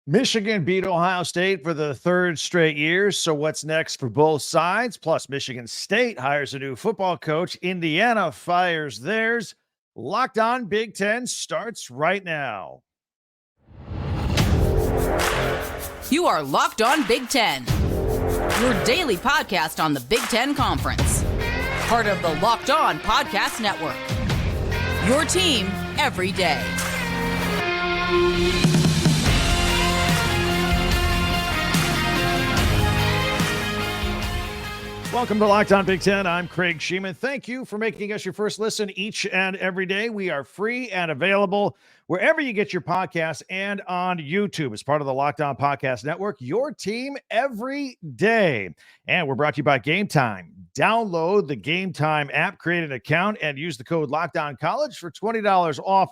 Michigan beat Ohio State for the third straight year. So what's next for both sides? Plus, Michigan State hires a new football coach. Indiana fires theirs. Locked On Big Ten starts right now. You are Locked On Big Ten, your daily podcast on the Big Ten Conference. Part of the Locked On Podcast Network, your team every day. Welcome to Locked On Big Ten. I'm Craig Shemon. Thank you for making us your first listen each and every day. We are free and available wherever you get your podcasts and on YouTube as part of the Locked On Podcast Network, your team every day. And we're brought to you by Game Time. Download the Game Time app, create an account, and use the code LOCKEDONCollege for $20 off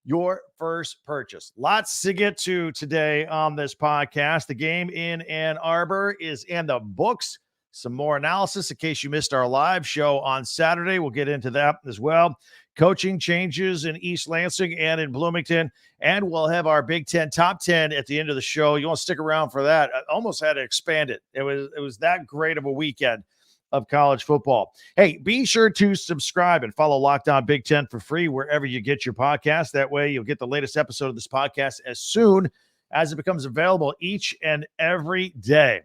your first purchase. Lots to get to today on this podcast. The game in Ann Arbor is in the books. Some more analysis in case you missed our live show on Saturday. We'll get into that as well. Coaching changes in East Lansing and in Bloomington. And we'll have our Big Ten Top 10 at the end of the show. You want to stick around for that. I almost had to expand it. It was that great of a weekend of college football. Hey, be sure to subscribe and follow Locked On Big Ten for free wherever you get your podcast. That way you'll get the latest episode of this podcast as soon as it becomes available each and every day.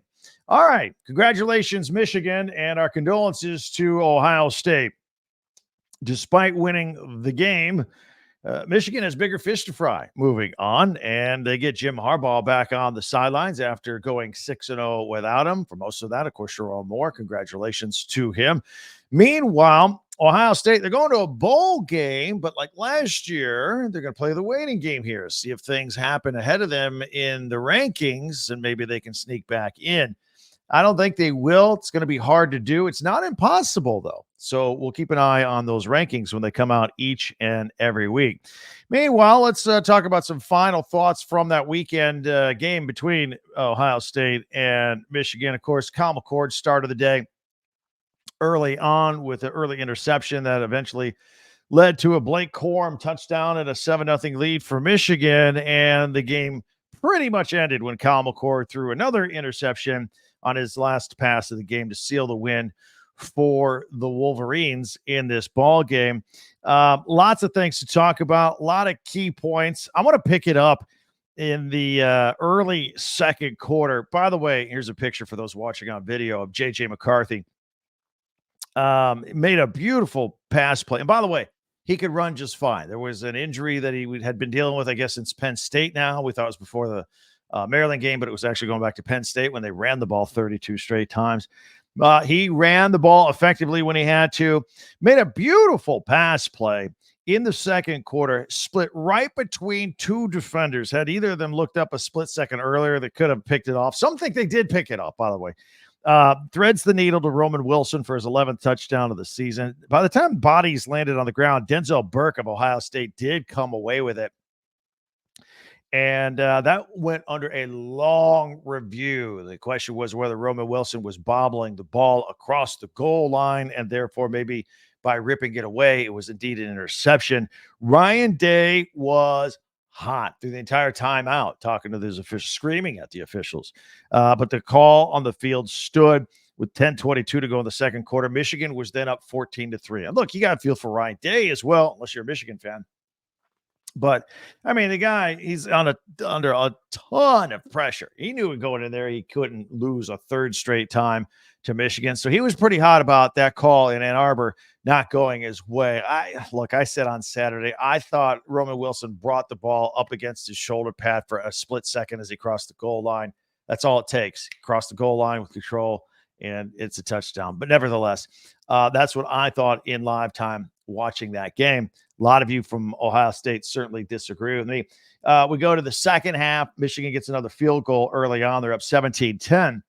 All right. Congratulations, Michigan, and our condolences to Ohio State. Despite winning the game, Michigan has bigger fish to fry moving on, and they get Jim Harbaugh back on the sidelines after going 6-0 without him. For most of that, of course, Sherrone Moore. Congratulations to him. Meanwhile, Ohio State, they're going to a bowl game, but like last year, they're going to play the waiting game here, see if things happen ahead of them in the rankings, and maybe they can sneak back in. I don't think they will. It's going to be hard to do. It's not impossible, though. So we'll keep an eye on those rankings when they come out each and every week. Meanwhile, let's talk about some final thoughts from that weekend game between Ohio State and Michigan. Of course, Kyle McCord started the day early on with an early interception that eventually led to a Blake Corum touchdown and a 7-0 lead for Michigan. And the game pretty much ended when Kyle McCord threw another interception on his last pass of the game to seal the win for the Wolverines in this ball game. Lots of things to talk about, a lot of key points. I want to pick it up in the early second quarter. By the way, here's a picture for those watching on video of J.J. McCarthy. Made a beautiful pass play. And by the way, he could run just fine. There was an injury that he had been dealing with, I guess, since Penn State now. We thought it was before the Maryland game, but it was actually going back to Penn State when they ran the ball 32 straight times. He ran the ball effectively when he had to, made a beautiful pass play in the second quarter, split right between two defenders. Had either of them looked up a split second earlier, they could have picked it off. Some think they did pick it off, by the way. Threads the needle to Roman Wilson for his 11th touchdown of the season. By the time bodies landed on the ground, Denzel Burke of Ohio State did come away with it. And that went under a long review. The question was whether Roman Wilson was bobbling the ball across the goal line, and therefore maybe by ripping it away, it was indeed an interception. Ryan Day was hot through the entire timeout, talking to those officials, screaming at the officials. But the call on the field stood with 10:22 to go in the second quarter. Michigan was then up 14-3. And look, you got to feel for Ryan Day as well, unless you're a Michigan fan. But, I mean, the guy, he's under a ton of pressure. He knew going in there he couldn't lose a third straight time to Michigan. So he was pretty hot about that call in Ann Arbor not going his way. I said on Saturday, I thought Roman Wilson brought the ball up against his shoulder pad for a split second as he crossed the goal line. That's all it takes. Cross the goal line with control, and it's a touchdown. But nevertheless, that's what I thought in live time watching that game. A lot of you from Ohio State certainly disagree with me. We go to the second half. Michigan gets another field goal early on. They're up 17-10.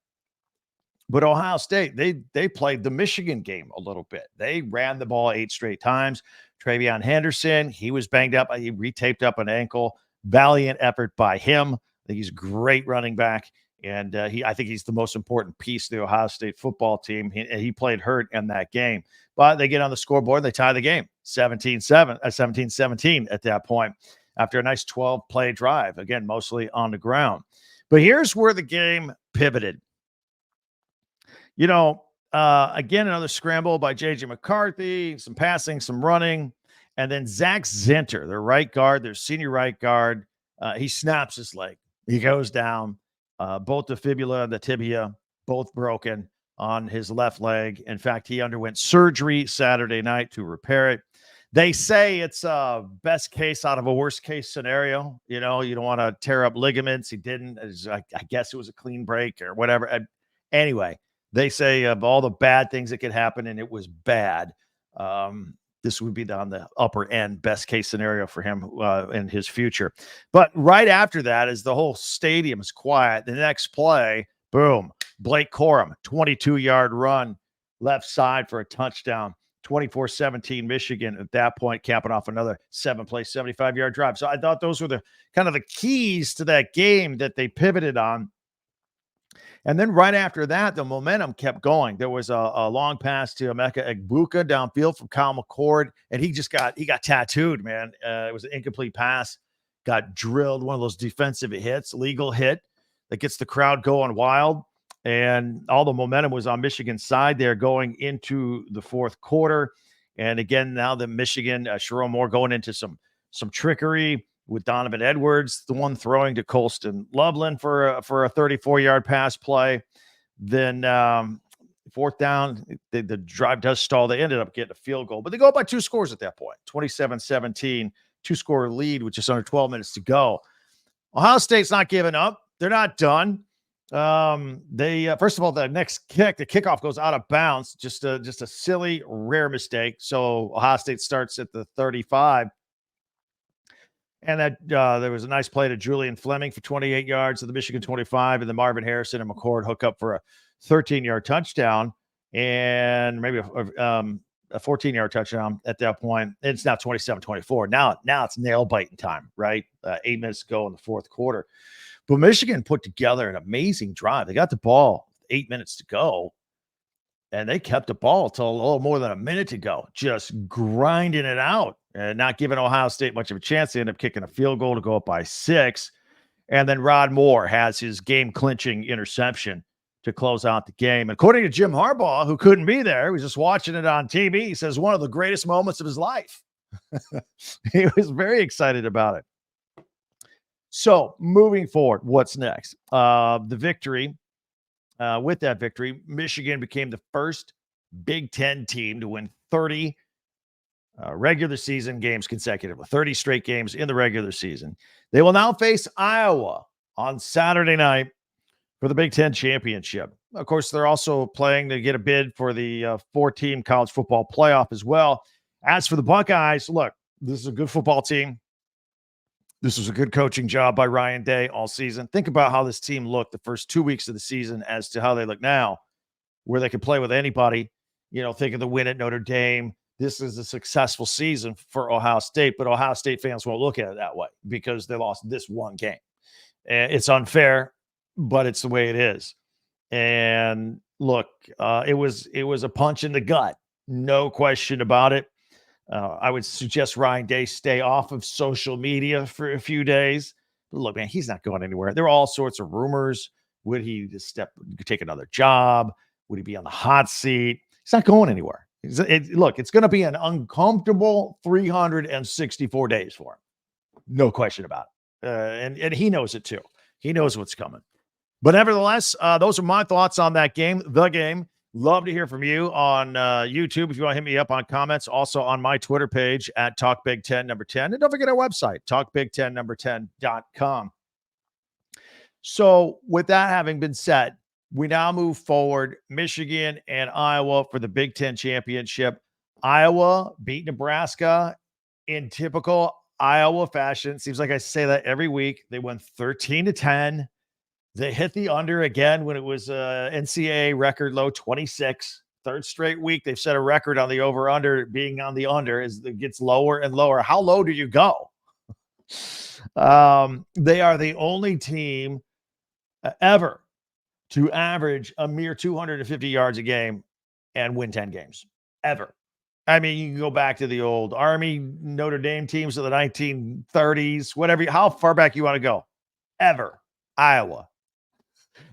But Ohio State, they played the Michigan game a little bit. They ran the ball 8 straight times. Travion Henderson, he was banged up. He retaped up an ankle. Valiant effort by him. I think he's a great running back. And I think he's the most important piece of the Ohio State football team. He played hurt in that game. But they get on the scoreboard. They tie the game 17-17 at that point. after a nice 12-play drive, again, mostly on the ground. But here's where the game pivoted. Again, another scramble by J.J. McCarthy, some passing, some running, and then Zach Zinter, their right guard, their senior right guard, he snaps his leg. He goes down, both the fibula and the tibia, both broken on his left leg. In fact, he underwent surgery Saturday night to repair it. They say it's a best case out of a worst case scenario. You don't want to tear up ligaments. He didn't. I guess it was a clean break or whatever. Anyway, they say of all the bad things that could happen, and it was bad. This would be on the upper end, best case scenario for him in his future. But right after that, as the whole stadium is quiet, the next play, boom, Blake Corum, 22-yard run left side for a touchdown. 24-17 Michigan at that point, capping off another 7-play, 75-yard drive. So I thought those were the kind of the keys to that game that they pivoted on. And then right after that, the momentum kept going. There was a long pass to Emeka Egbuka downfield from Kyle McCord, and he got tattooed, man. It was an incomplete pass, got drilled, one of those defensive hits, legal hit that gets the crowd going wild. And all the momentum was on Michigan's side there going into the fourth quarter. And again, now the Michigan, Sherrone Moore going into some trickery with Donovan Edwards, the one throwing to Colston Loveland for a 34-yard pass play. Then fourth down, the drive does stall. They ended up getting a field goal, but they go up by 2 scores at that point, 27-17, 2-score lead with just under 12 minutes to go. Ohio State's not giving up. They're not done. They first of all, the next kick, the kickoff goes out of bounds, just a silly, rare mistake. So Ohio State starts at the 35. And that there was a nice play to Julian Fleming for 28 yards to the Michigan 25, and then Marvin Harrison and McCord hook up for a 13-yard touchdown and maybe a 14-yard touchdown at that point. It's now 27-24. Now it's nail-biting time, right? 8 minutes to go in the fourth quarter. But Michigan put together an amazing drive. They got the ball 8 minutes to go, and they kept the ball till a little more than a minute to go, just grinding it out and not giving Ohio State much of a chance. They end up kicking a field goal to go up by 6. And then Rod Moore has his game-clinching interception to close out the game. According to Jim Harbaugh, who couldn't be there, he was just watching it on TV, he says one of the greatest moments of his life. He was very excited about it. So moving forward, what's next? The victory. With that victory, Michigan became the first Big Ten team to win 30 regular season games consecutively, 30 straight games in the regular season. They will now face Iowa on Saturday night for the Big Ten championship. Of course, they're also playing to get a bid for the 4-team college football playoff as well. As for the Buckeyes, look, this is a good football team. This was a good coaching job by Ryan Day all season. Think about how this team looked the first 2 weeks of the season as to how they look now, where they could play with anybody. Think of the win at Notre Dame. This is a successful season for Ohio State, but Ohio State fans won't look at it that way because they lost this one game. And it's unfair, but it's the way it is. And look, it was a punch in the gut. No question about it. I would suggest Ryan Day stay off of social media for a few days. But look, man, he's not going anywhere. There are all sorts of rumors. Would he just take another job? Would he be on the hot seat? He's not going anywhere. Look, it's going to be an uncomfortable 364 days for him. No question about it. And he knows it too. He knows what's coming. But nevertheless, those are my thoughts on that game, the game. Love to hear from you on YouTube. If you want to hit me up on comments, also on my Twitter page at TalkBig1010. And don't forget our website, TalkBig1010.com. So with that having been said, we now move forward. Michigan and Iowa for the Big Ten championship. Iowa beat Nebraska in typical Iowa fashion. Seems like I say that every week. They won 13-10. They hit the under again when it was NCAA record low 26. Third straight week, they've set a record on the over-under, being on the under as it gets lower and lower. How low do you go? They are the only team ever to average a mere 250 yards a game and win 10 games. Ever. I mean, you can go back to the old Army, Notre Dame teams of the 1930s, whatever, how far back you want to go. Ever. Iowa.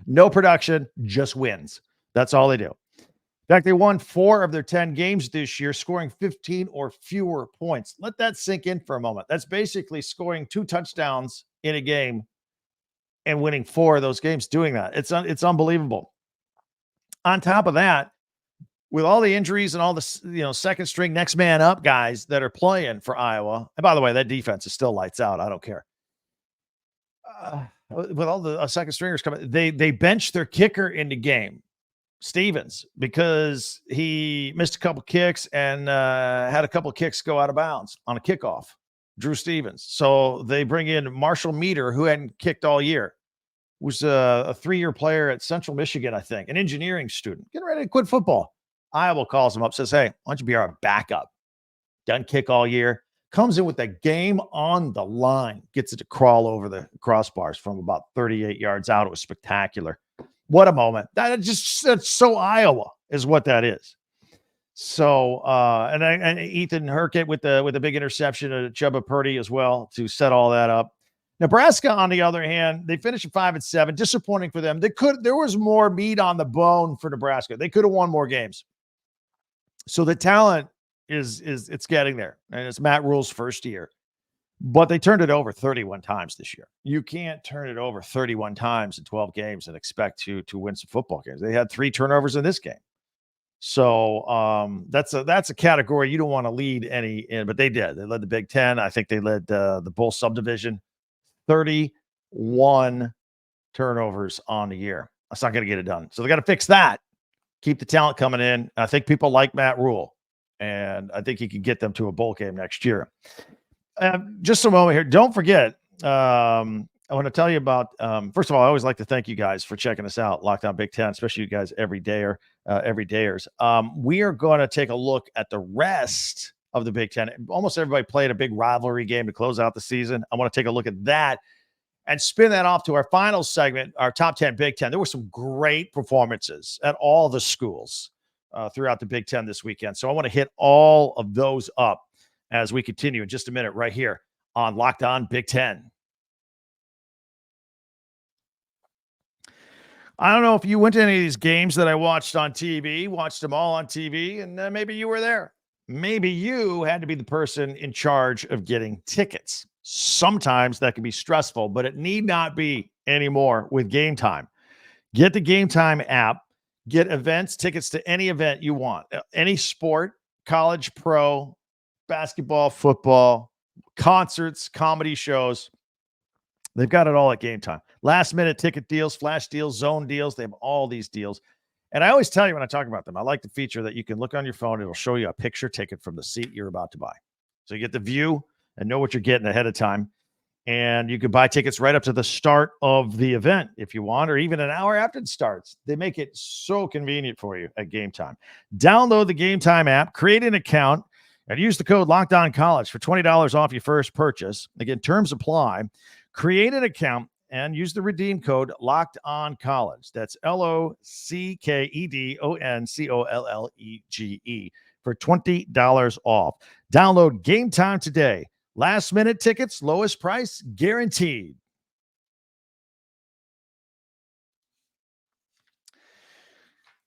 No production, just wins. That's all they do. In fact, they won 4 of their 10 games this year, scoring 15 or fewer points. Let that sink in for a moment. That's basically scoring 2 touchdowns in a game and winning 4 of those games doing that. It's unbelievable. On top of that, with all the injuries and all the second string next man up guys that are playing for Iowa, and by the way, that defense is still lights out. I don't care. With all the second stringers coming, they benched their kicker in the game, Stevens, because he missed a couple kicks and had a couple kicks go out of bounds on a kickoff. Drew Stevens. So they bring in Marshall Meter, who hadn't kicked all year. Was a 3-year player at Central Michigan, I think, an engineering student, getting ready to quit football. Iowa calls him up, says, hey, why don't you be our backup? Doesn't kick all year. Comes in with the game on the line. Gets it to crawl over the crossbars from about 38 yards out. It was spectacular. What a moment. That's so Iowa is what that is. So, and Ethan Herkett with the big interception of Chuba Purdy as well to set all that up. Nebraska, on the other hand, they finished at 5-7. Disappointing for them. There was more meat on the bone for Nebraska. They could have won more games. So the talent it's getting there, and it's Matt Rule's first year. But they turned it over 31 times this year. You can't turn it over 31 times in 12 games and expect to win some football games. They had 3 turnovers in this game. So that's a category you don't want to lead any in, but they did. They led the Big Ten. I think they led the Bull subdivision. 31 turnovers on the year. That's not going to get it done. So they got to fix that. Keep the talent coming in. I think people like Matt Rule, and I think he can get them to a bowl game next year. Just a moment here. Don't forget, I want to tell you about, first of all, I always like to thank you guys for checking us out, Locked On Big Ten, especially you guys everydayers. We are going to take a look at the rest of the Big Ten. Almost everybody played a big rivalry game to close out the season. I want to take a look at that and spin that off to our final segment, our top 10 Big Ten. There were some great performances at all the schools throughout the Big Ten this weekend. So I want to hit all of those up as we continue in just a minute right here on Locked On Big Ten. I don't know if you went to any of these games that I watched on TV, watched them all on TV, and maybe you were there. Maybe you had to be the person in charge of getting tickets. Sometimes that can be stressful, but it need not be anymore with Game Time. Get the Game Time app. Get events, tickets to any event you want. Any sport, college, pro, basketball, football, concerts, comedy shows. They've got it all at Game Time. Last minute ticket deals, flash deals, zone deals. They have all these deals. And I always tell you when I talk about them, I like the feature that you can look on your phone. It'll show you a picture ticket from the seat you're about to buy. So you get the view and know what you're getting ahead of time. And you can buy tickets right up to the start of the event if you want, or even an hour after it starts. They make it so convenient for you at Game Time. Download the Game Time app, create an account, and use the code LOCKEDONCollege for $20 off your first purchase. Again, terms apply. Create an account and use the redeem code LOCKEDONCollege. That's LOCKEDONCOLLEGE for $20 off. Download Game Time today. Last minute tickets, lowest price guaranteed.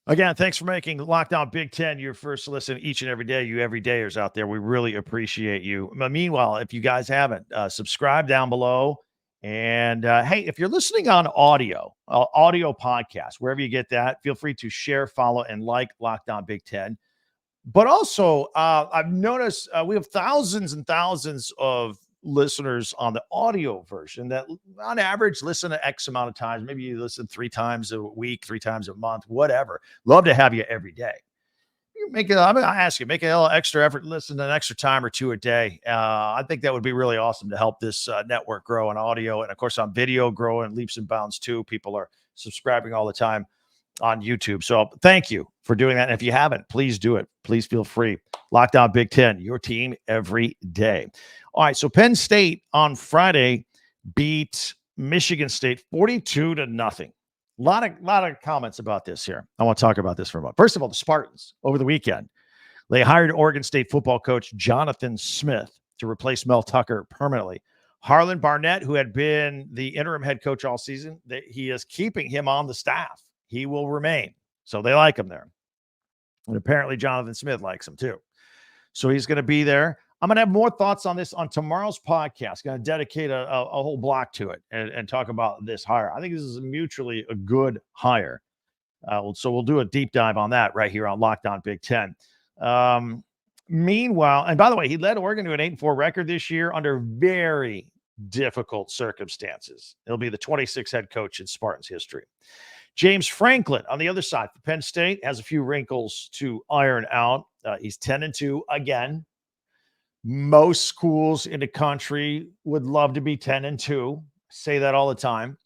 Again, thanks for making Locked On Big Ten your first listen each and every day. You everydayers out there, we really appreciate you. Meanwhile, if you guys haven't, subscribe down below. And hey, if you're listening on audio podcast, wherever you get that, feel free to share, follow, and like Locked On Big Ten. But also, I've noticed we have thousands and thousands of listeners on the audio version that on average listen to X amount of times. Maybe you listen 3 times a week, 3 times a month, whatever. Love to have you every day. You make it, I ask you, make a little extra effort, listen an extra time or 2 a day. I think that would be really awesome to help this network grow on audio. And of course, on video, grow in leaps and bounds too. People are subscribing all the time on YouTube. So thank you for doing that. And if you haven't, please do it. Please feel free. Locked On Big Ten, your team every day. All right. So Penn State on Friday beat Michigan State 42-0. A lot of comments about this here. I want to talk about this for a moment. First of all, the Spartans over the weekend They hired Oregon State football coach Jonathan Smith to replace Mel Tucker permanently. Harlan Barnett, who had been the interim head coach all season, he is keeping him on the staff. He will remain. So they like him there. And apparently Jonathan Smith likes him too. So he's going to be there. I'm going to have more thoughts on this on tomorrow's podcast. Going to dedicate a whole block to it and talk about this hire. I think this is mutually a good hire. So we'll do a deep dive on that right here on Locked On Big Ten. Meanwhile, and by the way, he led Oregon to an 8-4 record this year under very difficult circumstances. He'll be the 26th head coach in Spartans history. James Franklin on the other side for Penn State has a few wrinkles to iron out. He's 10-2 again. Most schools in the country would love to be 10-2. Say that all the time.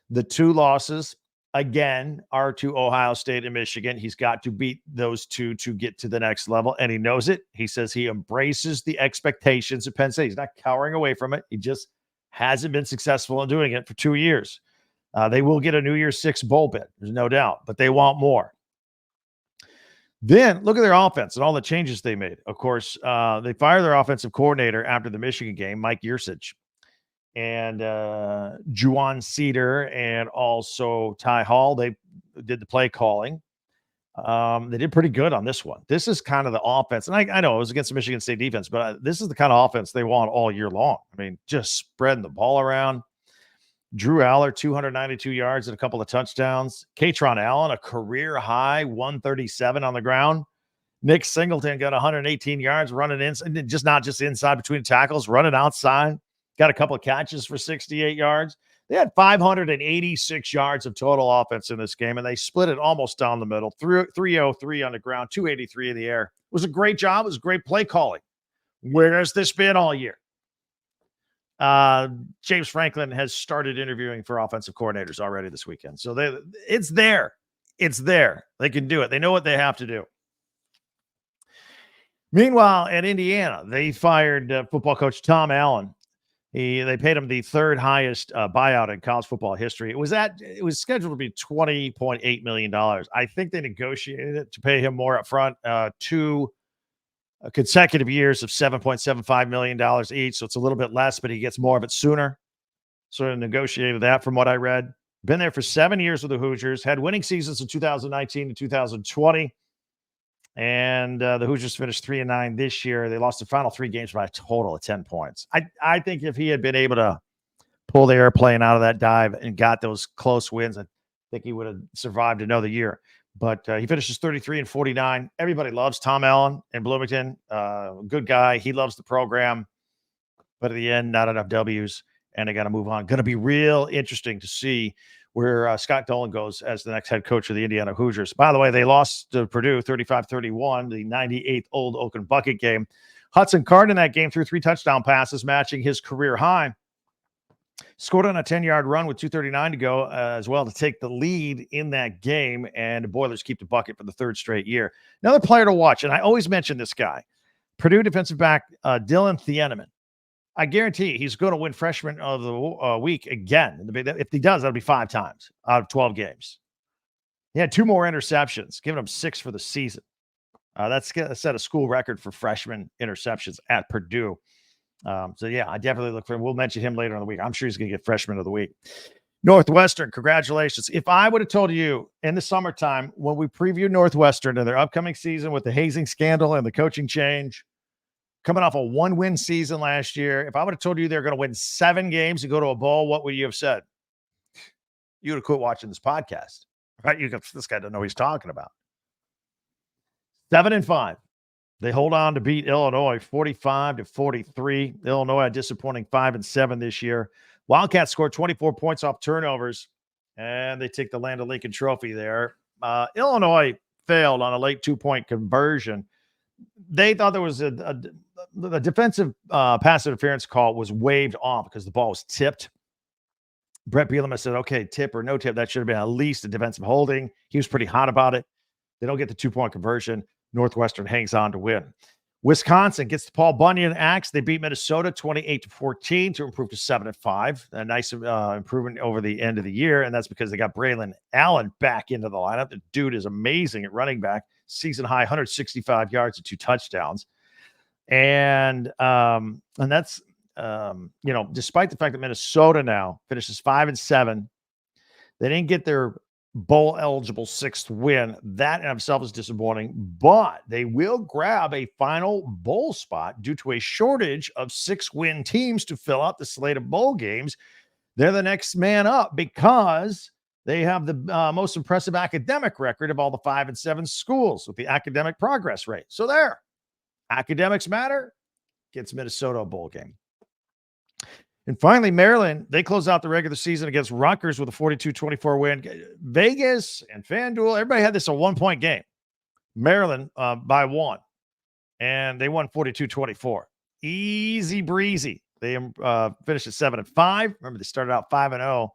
The two losses, again, are to Ohio State and Michigan. He's got to beat those two to get to the next level, and he knows it. He says he embraces the expectations of Penn State. He's not cowering away from it. He just hasn't been successful in doing it for 2 years. They will get a New Year's Six bowl bid, there's no doubt, but they want more. Then look at their offense and all the changes they made. Of course, they fired their offensive coordinator after the Michigan game, Mike Yurcich, and Juwan Cedar and also Ty Hall. They did the play calling. They did pretty good on this one. This is kind of the offense. And I know it was against the Michigan State defense, but this is the kind of offense they want all year long. I mean, just spreading the ball around. Drew Aller, 292 yards and a couple of touchdowns. Katron Allen, a career high 137 on the ground. Nick Singleton got 118 yards running in, not just inside between tackles, running outside. Got a couple of catches for 68 yards. They had 586 yards of total offense in this game, and they split it almost down the middle. 303 on the ground, 283 in the air. It was a great job. It was great play calling. Where has this been all year? James Franklin has started interviewing for offensive coordinators already this weekend. So it's there. It's there. They can do it. They know what they have to do. Meanwhile, at Indiana, they fired football coach Tom Allen. They paid him the third highest buyout in college football history. It was scheduled to be $20.8 million. I think they negotiated it to pay him more up front, 2 consecutive years of $7.75 million each. So it's a little bit less, but he gets more of it sooner. So I negotiated that from what I read. Been there for 7 years with the Hoosiers, had winning seasons in 2019 and 2020. And the Hoosiers finished 3-9 this year. They lost the final 3 games by a total of 10 points. I think if he had been able to pull the airplane out of that dive and got those close wins, I think he would have survived another year. But he finishes 33-49. Everybody loves Tom Allen in Bloomington. Good guy. He loves the program. But at the end, not enough W's, and they got to move on. Going to be real interesting to see where Scott Dolan goes as the next head coach of the Indiana Hoosiers. By the way, they lost to Purdue 35-31, the 98th Old Oaken Bucket game. Hudson Card in that game threw 3 touchdown passes, matching his career high. Scored on a 10-yard run with 2:39 to go as well to take the lead in that game, and the Boilers keep the bucket for the 3rd straight year. Another player to watch, and I always mention this guy, Purdue defensive back Dylan Thieneman. I guarantee he's going to win freshman of the week again. If he does, that'll be 5 times out of 12 games. He had 2 more interceptions, giving him 6 for the season. That's set a school record for freshman interceptions at Purdue. So, yeah, I definitely look for him. We'll mention him later in the week. I'm sure he's going to get freshman of the week. Northwestern, congratulations. If I would have told you in the summertime when we previewed Northwestern and their upcoming season with the hazing scandal and the coaching change, coming off a 1-win season last year, if I would have told you they're going to win 7 games and go to a bowl, what would you have said? You would have quit watching this podcast, right? This guy doesn't know what he's talking about. 7-5. They hold on to beat Illinois 45-43. Illinois a disappointing 5-7 this year. Wildcats scored 24 points off turnovers, and they take the Land of Lincoln Trophy there. Illinois failed on a late 2-point conversion. They thought there was the defensive pass interference call was waved off because the ball was tipped. Brett Bielema said, okay, tip or no tip, that should have been at least a defensive holding. He was pretty hot about it. They don't get the 2-point conversion. Northwestern hangs on to win. Wisconsin gets the Paul Bunyan axe. They beat Minnesota 28-14 to improve to 7-5. A nice improvement over the end of the year, and that's because they got Braylon Allen back into the lineup. The dude is amazing at running back. season high 165 yards and 2 touchdowns. And that's, despite the fact that Minnesota now finishes 5-7, they didn't get their bowl eligible 6th win. That in itself is disappointing, but they will grab a final bowl spot due to a shortage of 6-win teams to fill out the slate of bowl games. They're the next man up because they have the most impressive academic record of all the 5-7 schools with the academic progress rate. So there, academics matter, gets Minnesota a bowl game. And finally, Maryland, they close out the regular season against Rutgers with a 42-24 win. Vegas and FanDuel, everybody had this a 1-point game. Maryland by 1, and they won 42-24. Easy breezy. They finished at 7-5. Remember, they started out 5-0.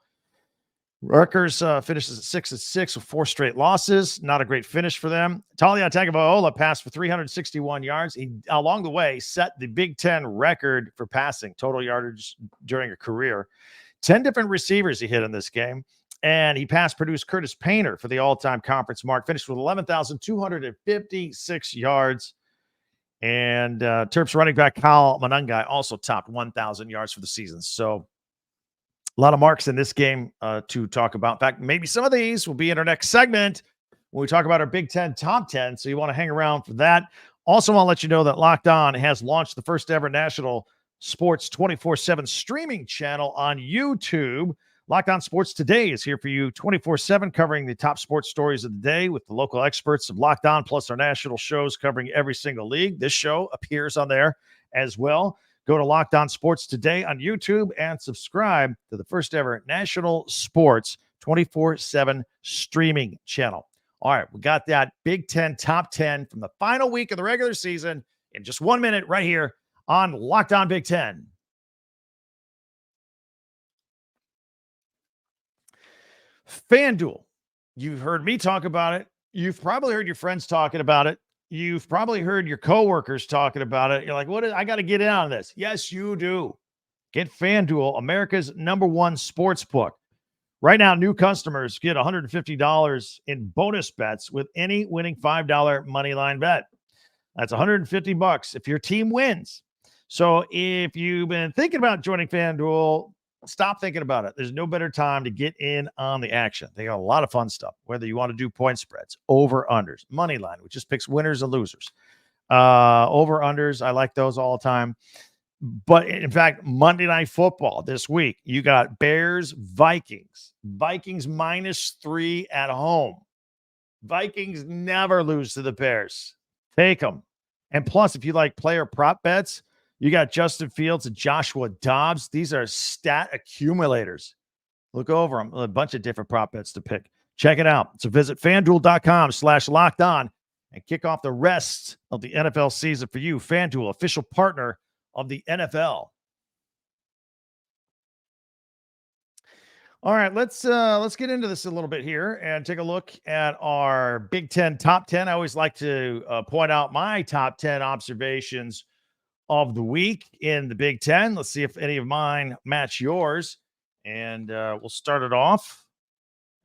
Rutgers finishes at 6-6 with 4 straight losses. Not a great finish for them. Talia Tagovailoa passed for 361 yards. He, along the way, set the Big Ten record for passing, total yardage during a career. 10 different receivers he hit in this game. And he produced Curtis Painter for the all-time conference mark. Finished with 11,256 yards. And Terps running back Kyle Monangai also topped 1,000 yards for the season. So a lot of marks in this game to talk about. In fact, maybe some of these will be in our next segment when we talk about our Big Ten top 10. So you want to hang around for that. Also want to let you know that Locked On has launched the first ever national sports 24/7 streaming channel on YouTube. Locked On Sports Today is here for you 24/7, covering the top sports stories of the day with the local experts of Locked On, plus our national shows covering every single league. This show appears on there as well. Go to Locked On Sports Today on YouTube and subscribe to the first ever national sports 24/7 streaming channel. All right, we got that Big Ten top 10 from the final week of the regular season in just 1 minute right here on Locked On Big Ten. FanDuel, you've heard me talk about it. You've probably heard your friends talking about it. You've probably heard your coworkers talking about it. You're like, I got to get in on this. Yes, you do. Get FanDuel, America's #1 sports book. Right now, new customers get $150 in bonus bets with any winning $5 money line bet. That's $150 if your team wins. So if you've been thinking about joining FanDuel, stop thinking about it. There's no better time to get in on the action. They got a lot of fun stuff, whether you want to do point spreads, over-unders, money line, which just picks winners and losers. Over-unders, I like those all the time. But in fact, Monday Night Football this week, you got Bears-Vikings. Vikings -3 at home. Vikings never lose to the Bears. Take them. And plus, if you like player prop bets, you got Justin Fields and Joshua Dobbs. These are stat accumulators. Look over them. A bunch of different prop bets to pick. Check it out. So visit FanDuel.com/lockedon and kick off the rest of the NFL season for you. FanDuel, official partner of the NFL. All right, let's get into this a little bit here and take a look at our Big Ten top 10. I always like to point out my top 10 observations of the week in the Big Ten. Let's see if any of mine match yours. And we'll start it off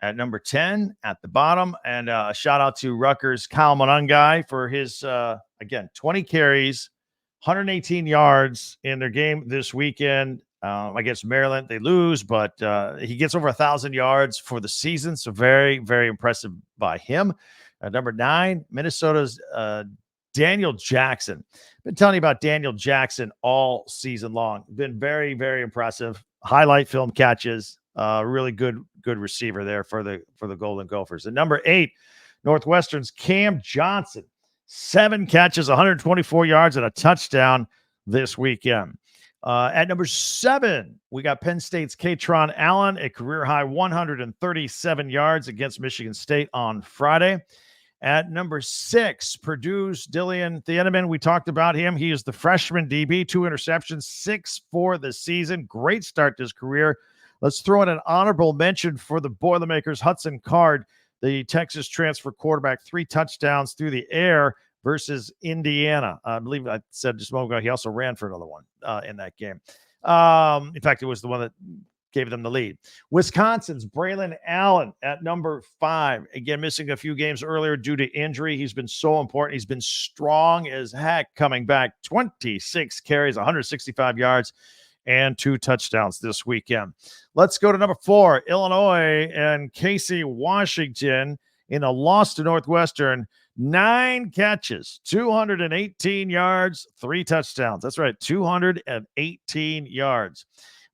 at number 10 at the bottom. And a shout out to Rutgers' Kyle Monangai for his, 20 carries, 118 yards in their game this weekend against Maryland. They lose, but he gets over 1,000 yards for the season. So very, very impressive by him. Number 9, Minnesota's Daniel Jackson. Been telling you about Daniel Jackson all season long. Been very, very impressive. Highlight film catches. Really good receiver there for the Golden Gophers. And number 8, Northwestern's Cam Johnson. 7 catches, 124 yards, and a touchdown this weekend. At number 7, we got Penn State's Katron Allen, a career-high 137 yards against Michigan State on Friday. At number 6, Purdue's Dillian Thieneman. We talked about him. He is the freshman DB, 2 interceptions, 6 for the season. Great start to his career. Let's throw in an honorable mention for the Boilermakers, Hudson Card, the Texas transfer quarterback, 3 touchdowns through the air versus Indiana. I believe I said just a moment ago, he also ran for another one in that game. In fact, it was the one that gave them the lead. Wisconsin's Braylon Allen at number 5. Again, missing a few games earlier due to injury. He's been so important. He's been strong as heck coming back. 26 carries, 165 yards, and 2 touchdowns this weekend. Let's go to number 4, Illinois and Casey Washington in a loss to Northwestern. 9 catches, 218 yards, 3 touchdowns. That's right, 218 yards.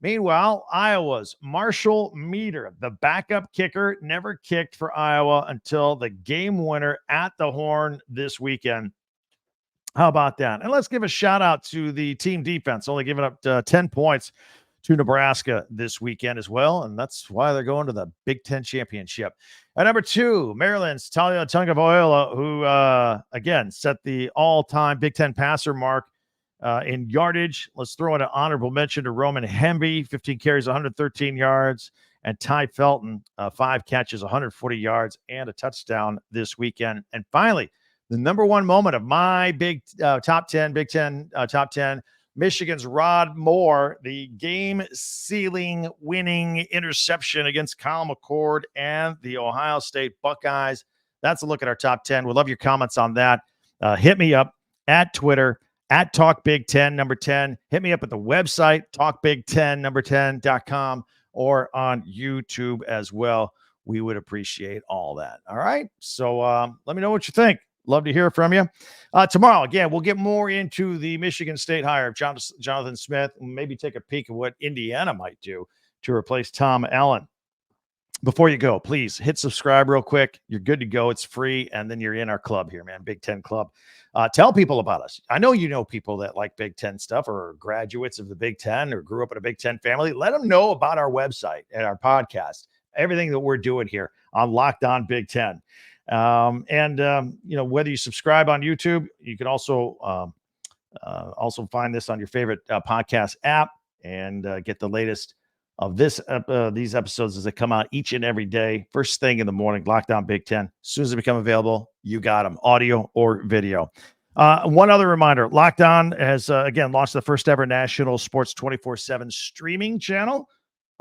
Meanwhile, Iowa's Marshall Meter, the backup kicker, never kicked for Iowa until the game winner at the Horn this weekend. How about that? And let's give a shout out to the team defense, only giving up 10 points to Nebraska this weekend as well. And that's why they're going to the Big Ten championship. At number 2, Maryland's Talia Tagovailoa, who, again, set the all-time Big Ten passer mark in yardage. Let's throw in an honorable mention to Roman Hemby, 15 carries, 113 yards, and Ty Felton, 5 catches, 140 yards, and a touchdown this weekend. And finally, the number 1 moment of my Big Ten top 10, Michigan's Rod Moore, the game-sealing winning interception against Kyle McCord and the Ohio State Buckeyes. That's a look at our top 10. We'd love your comments on that. Hit me up at Twitter, at Talk Big Ten, number 10. Hit me up at the website, talkbig10, 10.com, or on YouTube as well. We would appreciate all that. All right. So let me know what you think. Love to hear from you. Tomorrow, again, we'll get more into the Michigan State hire of Jonathan Smith, and maybe take a peek at what Indiana might do to replace Tom Allen. Before you go, please hit subscribe real quick. You're good to go. It's free. And then you're in our club here, man. Big Ten Club. Tell people about us. I know you know people that like Big Ten stuff or are graduates of the Big Ten or grew up in a Big Ten family. Let them know about our website and our podcast, everything that we're doing here on Locked On Big Ten. Whether you subscribe on YouTube, you can also find this on your favorite podcast app and get the latest of these episodes as they come out each and every day, first thing in the morning. Locked On Big Ten. As soon as they become available, you got them, audio or video. One other reminder: Locked On has again launched the first ever national sports 24/7 streaming channel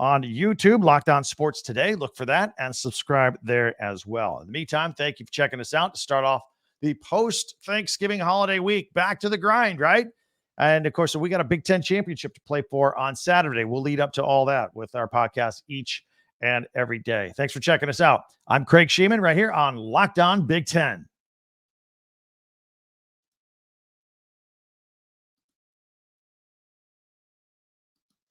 on YouTube. Locked On Sports Today. Look for that and subscribe there as well. In the meantime, thank you for checking us out to start off the post-Thanksgiving holiday week. Back to the grind, right? And, of course, we got a Big Ten championship to play for on Saturday. We'll lead up to all that with our podcast each and every day. Thanks for checking us out. I'm Craig Shemon right here on Locked On Big Ten.